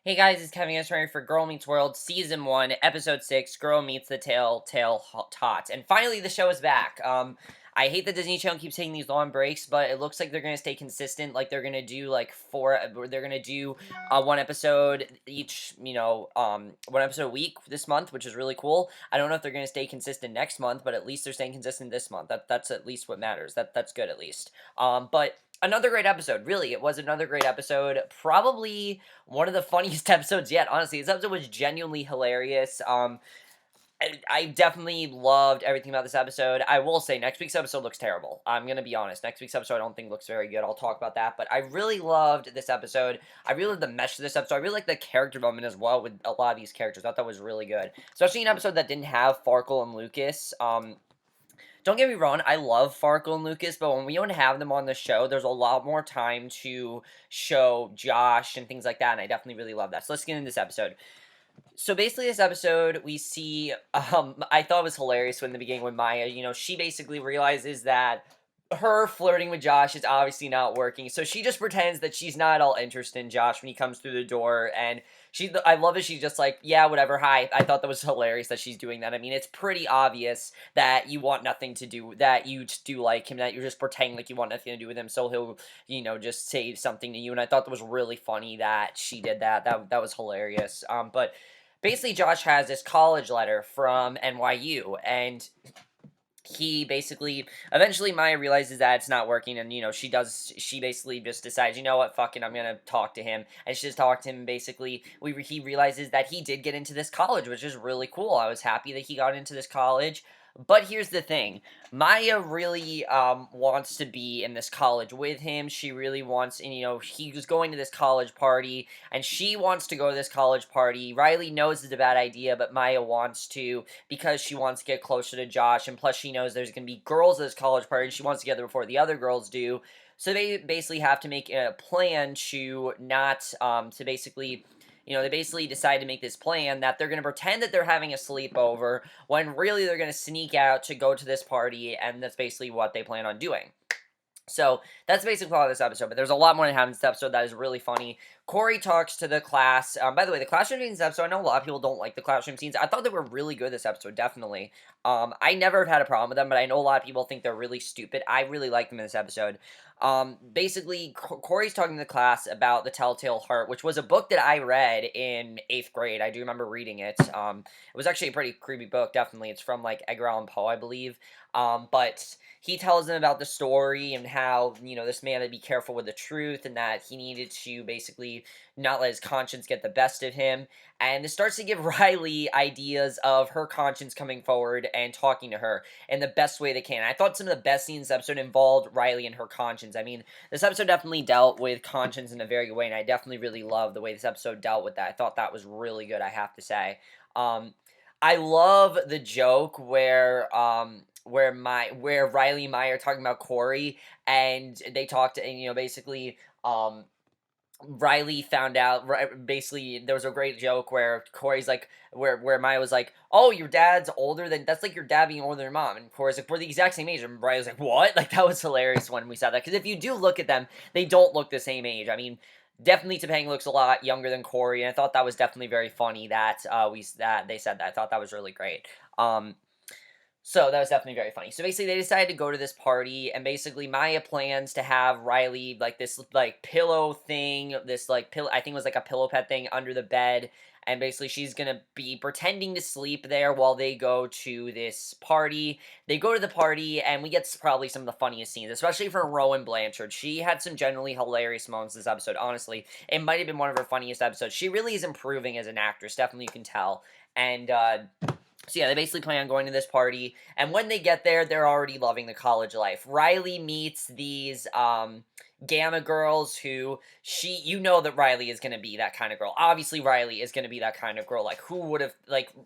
Hey guys, it's Kevin Answering for Girl Meets World, Season 1, Episode 6, Girl Meets the Telltale Tot. And finally, the show is back. I hate that Disney Channel keeps taking these long breaks, but it looks like they're going to stay consistent. Like, they're going to do, they're going to do one episode each, one episode a week this month, which is really cool. I don't know if they're going to stay consistent next month, but at least they're staying consistent this month. That's at least what matters. That's good, at least. But another great episode. Really, it was another great episode. Probably one of the funniest episodes yet. Honestly, this episode was genuinely hilarious. I definitely loved everything about this episode. I will say next week's episode looks terrible. I'm gonna be honest. Next week's episode I don't think looks very good. I'll talk about that. But I really loved this episode. I really loved the mesh of this episode. I really like the character development as well with a lot of these characters. I thought that was really good. Especially an episode that didn't have Farkle and Lucas. Don't get me wrong, I love Farkle and Lucas, but when we don't have them on the show, there's a lot more time to show Josh and things like that, and I definitely really love that. So let's get into this episode. So basically, this episode, we see, I thought it was hilarious when in the beginning when Maya, she basically realizes that her flirting with Josh is obviously not working, so she just pretends that she's not at all interested in Josh when he comes through the door, and I love it, she's just like, yeah, whatever, hi. I thought that was hilarious that she's doing that. I mean, it's pretty obvious that you want nothing to do, that you just do like him, that you're just pretending like you want nothing to do with him, so he'll, just say something to you, and I thought that was really funny that she did that. That was hilarious. But basically, Josh has this college letter from NYU, and he basically eventually Maya realizes that it's not working, and she basically just decides, you know what, fuck it, I'm gonna talk to him. And she just talked to him, and basically he realizes that he did get into this college, which is really cool. I was happy that he got into this college. But here's the thing. Maya really wants to be in this college with him. She really wants, and he was going to this college party, and she wants to go to this college party. Riley knows it's a bad idea, but Maya wants to because she wants to get closer to Josh, and plus she knows there's going to be girls at this college party, and she wants to get there before the other girls do. So they basically have to make a plan to not, to basically, they basically decide to make this plan that they're going to pretend that they're having a sleepover when really they're going to sneak out to go to this party, and that's basically what they plan on doing. So that's basically all of this episode, but there's a lot more that happens in this episode that is really funny. Corey talks to the class. By the way, the classroom scenes in this episode, I know a lot of people don't like the classroom scenes. I thought they were really good this episode, definitely. I never have had a problem with them, but I know a lot of people think they're really stupid. I really like them in this episode. Basically, Corey's talking to the class about The Telltale Heart, which was a book that I read in 8th grade. I do remember reading it. It was actually a pretty creepy book, definitely. It's from, Edgar Allan Poe, I believe. But he tells them about the story and how, this man had to be careful with the truth and that he needed to basically not let his conscience get the best of him. And it starts to give Riley ideas of her conscience coming forward and talking to her in the best way they can. I thought some of the best scenes in this episode involved Riley and her conscience. I mean, this episode definitely dealt with conscience in a very good way, and I definitely really love the way this episode dealt with that. I thought that was really good, I have to say. I love the joke where Riley and Maya are talking about Corey, and they talked, and basically Riley found out. Basically, there was a great joke where Corey's like, where Maya was like, "Oh, your dad's older than that's like your dad being older than your mom," and Corey's like, "We're the exact same age," and Riley's like, "What?" Like that was hilarious when we saw that, because if you do look at them, they don't look the same age. I mean, definitely Topanga looks a lot younger than Corey, and I thought that was definitely very funny that that they said that. I thought that was really great. So that was definitely very funny. So basically, they decided to go to this party, and basically, Maya plans to have Riley this pillow thing, this pillow. I think it was like a pillow pet thing under the bed, and basically, she's gonna be pretending to sleep there while they go to this party. They go to the party, and we get probably some of the funniest scenes, especially from Rowan Blanchard. She had some generally hilarious moments this episode. Honestly, it might have been one of her funniest episodes. She really is improving as an actress. Definitely, you can tell. And so yeah, they basically plan on going to this party, and when they get there, they're already loving the college life. Riley meets these Gamma girls who that Riley is going to be that kind of girl. Obviously, Riley is going to be that kind of girl. Like, who would have,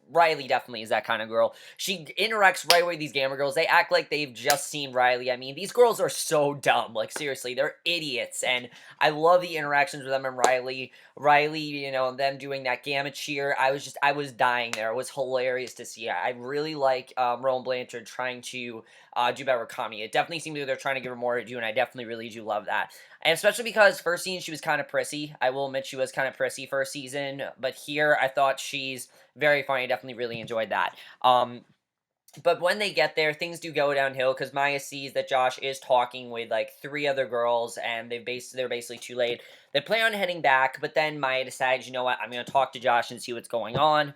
Riley definitely is that kind of girl. She interacts right away with these Gamma girls. They act like they've just seen Riley. I mean, these girls are so dumb. Like, seriously, they're idiots, and I love the interactions with them and Riley. Riley, them doing that Gamma cheer. I was dying there. It was hilarious to see. I really like Rowan Blanchard trying to do better with Kami. It definitely seems like they're trying to give her more to do, and I definitely really do love that. that. And especially because first season she was kind of prissy. I will admit she was kind of prissy first season, but here I thought she's very funny. I definitely really enjoyed that. But when they get there, things do go downhill because Maya sees that Josh is talking with like three other girls, and they're basically too late. They plan on heading back, but then Maya decides, you know what, I'm gonna talk to Josh and see what's going on.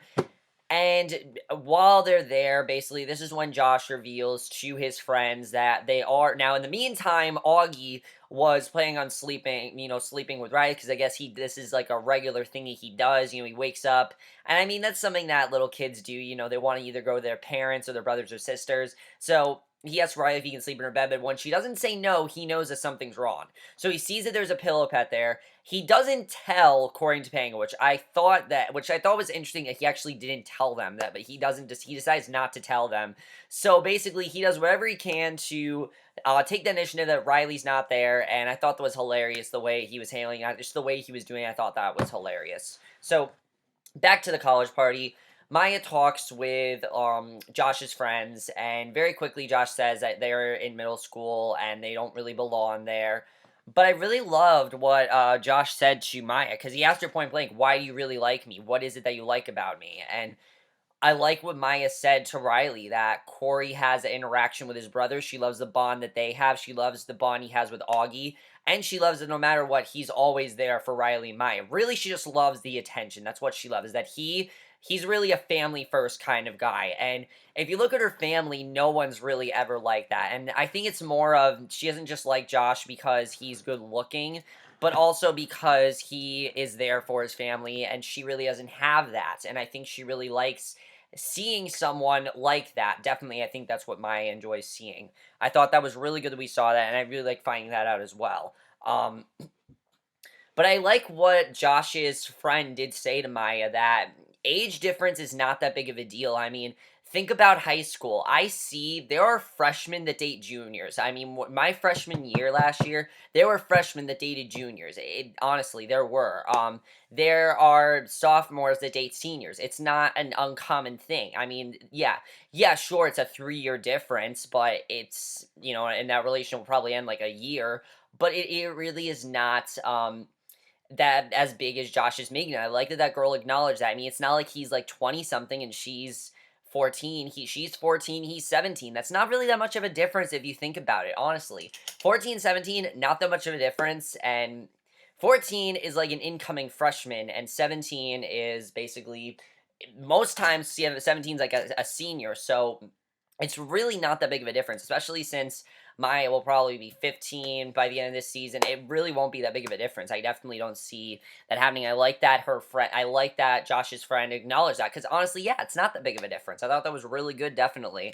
And while they're there, basically, this is when Josh reveals to his friends that they are now. In the meantime, Augie was planning on sleeping with Riley because I guess this is like a regular thing he does. He wakes up, and I mean that's something that little kids do. They want to either go with their parents or their brothers or sisters. So he asks Riley if he can sleep in her bed, but when she doesn't say no, he knows that something's wrong. So he sees that there's a pillow pet there. He doesn't tell, according to Pango, which I thought was interesting that he actually didn't tell them that, but he doesn't. He decides not to tell them. So basically, he does whatever he can to take the initiative that Riley's not there, and I thought that was hilarious the way he was handling it, just the way he was doing it. I thought that was hilarious. So back to the college party. Maya talks with Josh's friends, and very quickly Josh says that they're in middle school and they don't really belong there. But I really loved what Josh said to Maya, because he asked her point blank, "Why do you really like me? What is it that you like about me?" And I like what Maya said to Riley, that Corey has an interaction with his brother. She loves the bond that they have. She loves the bond he has with Augie. And she loves that no matter what, he's always there for Riley and Maya. Really, she just loves the attention. That's what she loves, is that he's really a family first kind of guy. And if you look at her family, no one's really ever like that. And I think it's more of, she doesn't just like Josh because he's good looking, but also because he is there for his family, and she really doesn't have that. And I think she really likes seeing someone like that. Definitely, I think that's what Maya enjoys seeing. I thought that was really good that we saw that, and I really like finding that out as well. But I like what Josh's friend did say to Maya, that age difference is not that big of a deal. I mean, think about high school. I see there are freshmen that date juniors. I mean, my freshman year last year, there were freshmen that dated juniors. Honestly, there were. There are sophomores that date seniors. It's not an uncommon thing. I mean, yeah, sure, it's a 3-year difference, but it's, and that relation will probably end like a year. But it really is not that as big as Josh is making it. I like that that girl acknowledged that. I mean, it's not like he's like 20 something and she's 14. She's 14, he's 17. That's not really that much of a difference if you think about it, honestly. 14, 17, not that much of a difference, and 14 is like an incoming freshman, and 17 is basically, most times 17 is like a senior, so it's really not that big of a difference, especially since Maya will probably be 15 by the end of this season. It really won't be that big of a difference. I definitely don't see that happening. I like that Josh's friend acknowledged that, because honestly, yeah, it's not that big of a difference. I thought that was really good, definitely.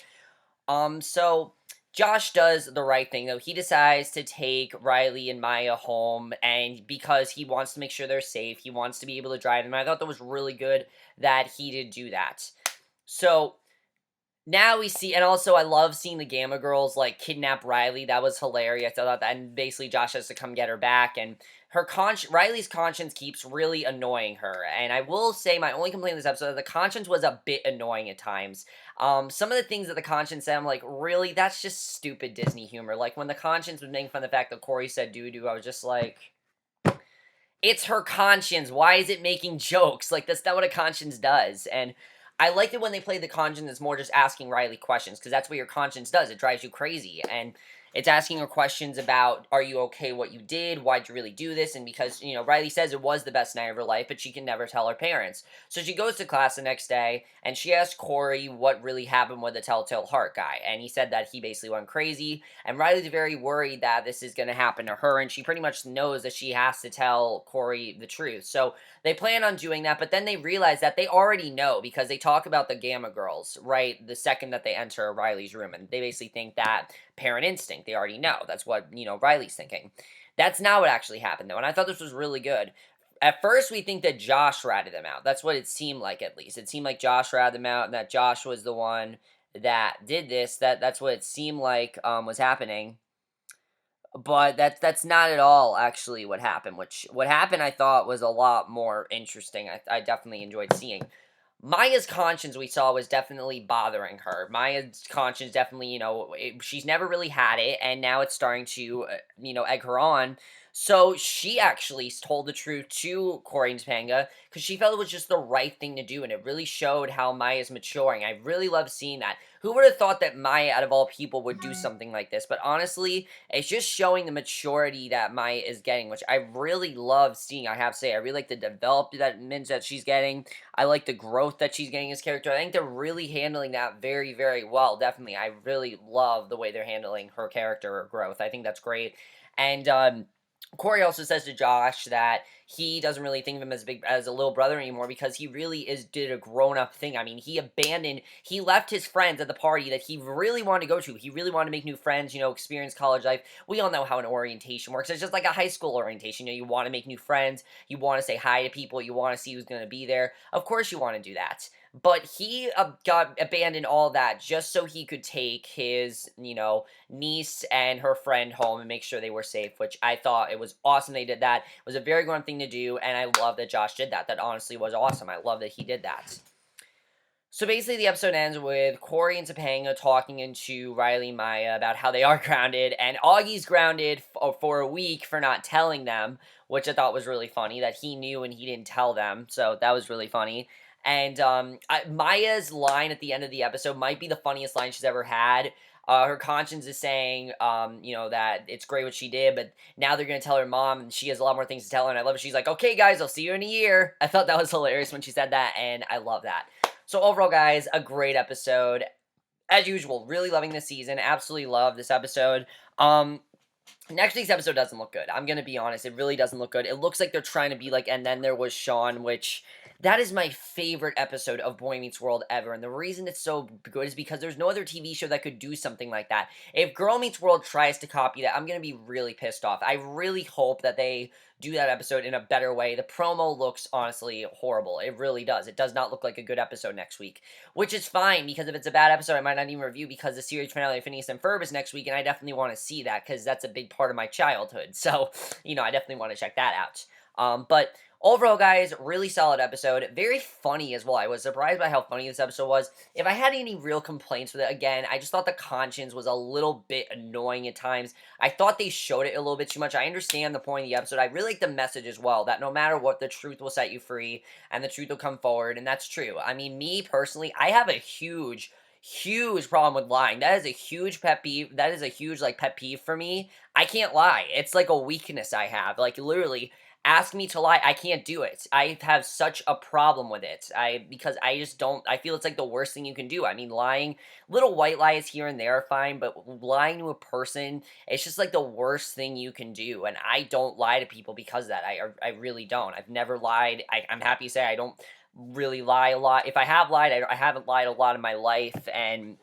So Josh does the right thing, though. He decides to take Riley and Maya home, and because he wants to make sure they're safe, he wants to be able to drive them. I thought that was really good that he did do that. So now we see, and also I love seeing the Gamma Girls like kidnap Riley. That was hilarious. I thought that, and basically Josh has to come get her back, and Riley's conscience keeps really annoying her. And I will say my only complaint in this episode, the conscience was a bit annoying at times. Some of the things that the conscience said, I'm like, really, that's just stupid Disney humor. Like when the conscience was making fun of the fact that Corey said doo doo, I was just like, it's her conscience. Why is it making jokes? Like, that's not what a conscience does. And I like it when they play the conscience as more just asking Riley questions, because that's what your conscience does. It drives you crazy. And it's asking her questions about, are you okay what you did? Why'd you really do this? And because, Riley says it was the best night of her life, but she can never tell her parents. So she goes to class the next day, and she asks Corey what really happened with the Telltale Heart guy. And he said that he basically went crazy. And Riley's very worried that this is going to happen to her, and she pretty much knows that she has to tell Corey the truth. So they plan on doing that, but then they realize that they already know, because they talk about the Gamma Girls, right, the second that they enter Riley's room, and they basically think that parent instinct, they already know. That's what, Riley's thinking. That's not what actually happened, though, and I thought this was really good. At first, we think that Josh ratted them out. That's what it seemed like, at least. It seemed like Josh ratted them out, and that Josh was the one that did this. That's what it seemed like was happening. But that's not at all actually what happened. What happened, I thought, was a lot more interesting. I definitely enjoyed seeing. Maya's conscience we saw was definitely bothering her. Maya's conscience definitely, she's never really had it, and now it's starting to, egg her on. So she actually told the truth to Corey and Topanga because she felt it was just the right thing to do, and it really showed how Maya's maturing. I really love seeing that. Who would have thought that Maya, out of all people, would do something like this? But honestly, it's just showing the maturity that Maya is getting, which I really love seeing. I have to say, I really like the development that she's getting. I like the growth that she's getting as character. I think they're really handling that very, very well. Definitely, I really love the way they're handling her character growth. I think that's great. And Corey also says to Josh that he doesn't really think of him as a little brother anymore because he really did a grown up thing. I mean, he left his friends at the party that he really wanted to go to. He really wanted to make new friends, experience college life. We all know how an orientation works. It's just like a high school orientation. You want to make new friends, you want to say hi to people, you want to see who's going to be there. Of course, you want to do that. But he got abandoned all that just so he could take his, niece and her friend home and make sure they were safe, which I thought it was awesome they did that. It was a very good thing to do, and I love that Josh did that. That honestly was awesome. I love that he did that. So basically, the episode ends with Corey and Topanga talking into Riley and Maya about how they are grounded, and Augie's grounded for a week for not telling them, which I thought was really funny, that he knew and he didn't tell them, so that was really funny. And Maya's line at the end of the episode might be the funniest line she's ever had. Her conscience is saying, that it's great what she did, but now they're going to tell her mom, and she has a lot more things to tell her, and I love it. She's like, okay, guys, I'll see you in a year. I thought that was hilarious when she said that, and I love that. So overall, guys, a great episode. As usual, really loving this season. Absolutely love this episode. Next week's episode doesn't look good. I'm gonna be honest, it really doesn't look good. It looks like they're trying to be like, and then there was Sean, which that is my favorite episode of Boy Meets World ever. And the reason it's so good is because there's no other TV show that could do something like that. If Girl Meets World tries to copy that, I'm gonna be really pissed off. I really hope that they do that episode in a better way. The promo looks honestly horrible. It really does. It does not look like a good episode next week, which is fine because if it's a bad episode, I might not even review because the series finale of Phineas and Ferb is next week, and I definitely want to see that because that's a big part of my childhood. So, I definitely want to check that out. But overall, guys, really solid episode. Very funny as well. I was surprised by how funny this episode was. If I had any real complaints with it, again, I just thought the conscience was a little bit annoying at times. I thought they showed it a little bit too much. I understand the point of the episode. I really like the message as well, that no matter what, the truth will set you free, and the truth will come forward, and that's true. I mean, me, personally, I have a huge problem with lying. That is a huge pet peeve. That is a huge, pet peeve for me. I can't lie. It's like a weakness I have. Like, literally, ask me to lie, I can't do it. I have such a problem with it. Because I just don't, I feel it's like the worst thing you can do. I mean, lying, little white lies here and there are fine, but lying to a person, it's just like the worst thing you can do. And I don't lie to people because of that. I really don't. I've never lied. I'm happy to say I don't really lie a lot. If I have lied, I haven't lied a lot in my life, and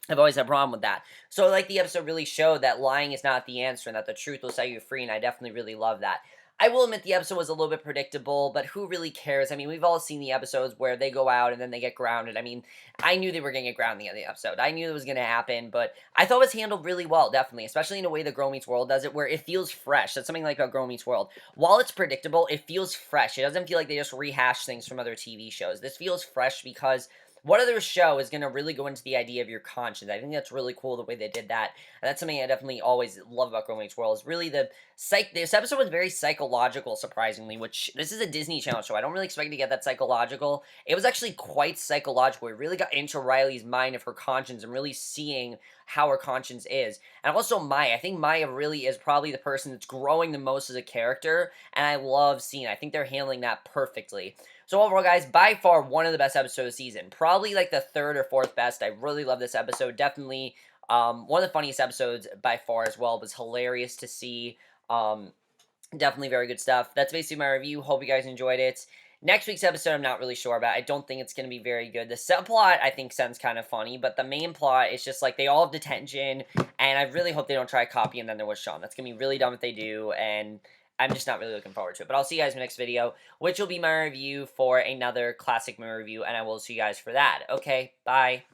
I've always had a problem with that. So, the episode really showed that lying is not the answer and that the truth will set you free, and I definitely really love that. I will admit the episode was a little bit predictable, but who really cares? I mean, we've all seen the episodes where they go out and then they get grounded. I mean, I knew they were going to get grounded at the end of the episode. I knew it was going to happen, but I thought it was handled really well, definitely, especially in a way that Girl Meets World does it, where it feels fresh. That's something like a Girl Meets World. While it's predictable, it feels fresh. It doesn't feel like they just rehash things from other TV shows. This feels fresh because what other show is going to really go into the idea of your conscience? I think that's really cool the way they did that. And that's something I definitely always love about Girl Meets World is really this episode was very psychological, surprisingly, which this is a Disney Channel show. I don't really expect to get that psychological. It was actually quite psychological. It really got into Riley's mind of her conscience and really seeing how her conscience is. And also Maya. I think Maya really is probably the person that's growing the most as a character, and I love seeing it. I think they're handling that perfectly. So overall, guys, by far one of the best episodes of the season. Probably like the third or fourth best. I really love this episode. Definitely one of the funniest episodes by far as well. It was hilarious to see. Definitely very good stuff. That's basically my review. Hope you guys enjoyed it. Next week's episode, I'm not really sure about. I don't think it's going to be very good. The subplot, I think, sounds kind of funny, but the main plot is just, they all have detention, and I really hope they don't try to copy And Then There Was Sean. That's going to be really dumb if they do, and I'm just not really looking forward to it. But I'll see you guys in the next video, which will be my review for another classic movie review, and I will see you guys for that. Okay, bye.